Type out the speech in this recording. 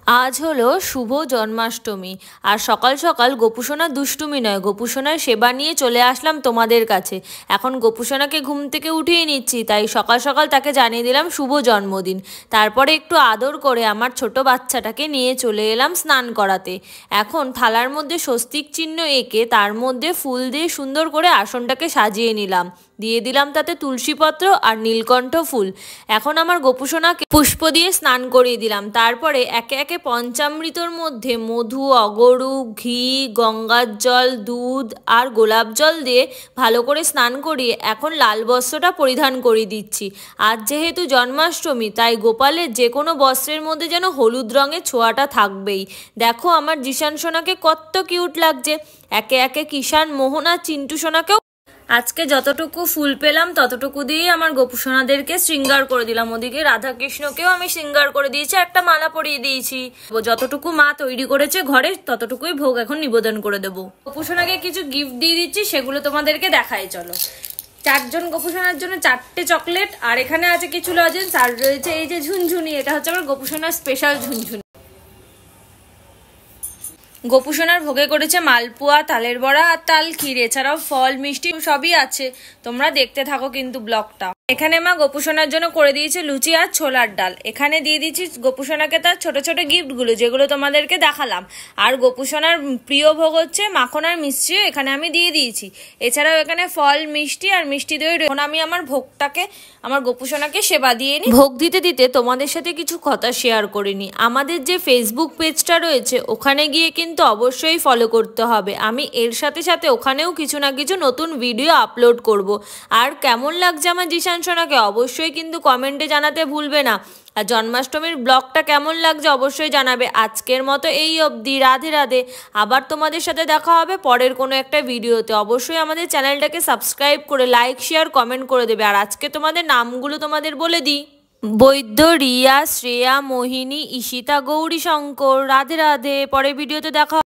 আজ হলো শুভ জন্মাষ্টমী। আর সকাল সকাল গোপুসোনার দুষ্টুমি নয়, গোপুসোনার সেবা নিয়ে চলে আসলাম তোমাদের কাছে। এখন গোপুসোনাকে ঘুম থেকে উঠিয়ে নিচ্ছি, তাই সকাল সকাল তাকে জানিয়ে দিলাম শুভ জন্মদিন। তারপরে একটু আদর করে আমার ছোট বাচ্চাটাকে নিয়ে চলে এলাম স্নান করাতে। এখন থালার মধ্যে স্বস্তিক চিহ্ন এঁকে তার মধ্যে ফুল দিয়ে সুন্দর করে আসনটাকে সাজিয়ে নিলাম। দিয়ে দিলাম তাতে তুলসীপত্র আর নীলকণ্ঠ ফুল। এখন আমার গোপুসোনাকে পুষ্প দিয়ে স্নান করিয়ে দিলাম। তারপরে একে একে পঞ্চামৃতর মধ্যে মধু, অগরু, ঘি, গঙ্গার জল, দুধ আর গোলাপ জল দিয়ে ভালো করে স্নান করিয়ে এখন লাল বস্ত্রটা পরিধান করিয়ে দিচ্ছি। আজ যেহেতু জন্মাষ্টমী, তাই গোপালের যে কোনো বস্ত্রের মধ্যে যেন হলুদ রঙের ছোঁয়াটা থাকবেই। দেখো আমার জিশান সোনাকে কত কিউট লাগছে। একে একে কিষান, মোহন আর চিন্টু সোনাকেও আজকে যতটুকু ফুল পেলাম ততটুকু দিয়ে আমার গোপুসোনাদেরকে শৃঙ্গার করে দিলাম। ওদিকে রাধাকৃষ্ণকেও আমি শৃঙ্গার করে দিয়েছি, একটা মালা পরিয়ে দিয়েছি। যতটুকু মা তৈরি করেছে ঘরে ততটুকুই ভোগ এখন নিবেদন করে দেবো। গোপুসোনাকে কিছু গিফট দিয়ে দিচ্ছি, সেগুলো তোমাদেরকে দেখাই চলো। 4 জন গোপুসোনার জন্য 4টে চকলেট, আর এখানে আছে কিছু লজেন্স, আর রয়েছে এই যে ঝুনঝুনি, এটা হচ্ছে আমার গোপুসোনার স্পেশাল ঝুনঝুনি। গোপুসোনার ভোগে করেছে মালপোয়া, তালের বড়া আর তাল ক্ষীর, এছাড়াও ফল মিষ্টি সবই আছে। তোমরা দেখতে থাকো কিন্তু ব্লগটা। এখানে মা গোপুসোনার জন্য করে দিয়েছে লুচি আর ছোলার ডাল। এখানে দিয়ে দিচ্ছি গোপুসোনাকে তার ছোট ছোট গিফটগুলো, যেগুলো তোমাদেরকে দেখালাম। আর গোপুসোনার প্রিয় ভোগ হচ্ছে মাখন আর মিষ্টিও এখানে আমি দিয়ে দিয়েছি। এছাড়াও এখানে ফল, মিষ্টি আর মিষ্টি দই। এখন আমি আমার ভোগটাকে, আমার গোপুসোনাকে সেবা দিয়ে নিই। ভোগ দিতে দিতে তোমাদের সাথে কিছু কথা শেয়ার করে নিই। আমাদের যে ফেসবুক পেজটা রয়েছে ওখানে গিয়ে কিন্তু অবশ্যই ফলো করতে হবে। আমি এর সাথে সাথে ওখানেও কিছু না কিছু নতুন ভিডিও আপলোড করব। আর কেমন লাগছে আমার জিশান সোনাকে অবশ্যই কিন্তু কমেন্টে জানাতে ভুলবে না। আর জন্মাষ্টমীর ব্লগটা কেমন লাগছে অবশ্যই জানাবে। আজকের মতো এই অবধি, রাধে রাধে। আবার তোমাদের সাথে দেখা হবে পরের কোনো একটা ভিডিওতে। অবশ্যই আমাদের চ্যানেলটাকে সাবস্ক্রাইব করে লাইক, শেয়ার, কমেন্ট করে দেবে। আর আজকে তোমাদের নামগুলো তোমাদের বলে দিই: বৈদ্য, রিয়া, শ্রেয়া, মোহিনী, ঈশিতা, গৌরী শঙ্কর। রাধে রাধে। পরের ভিডিওতে দেখা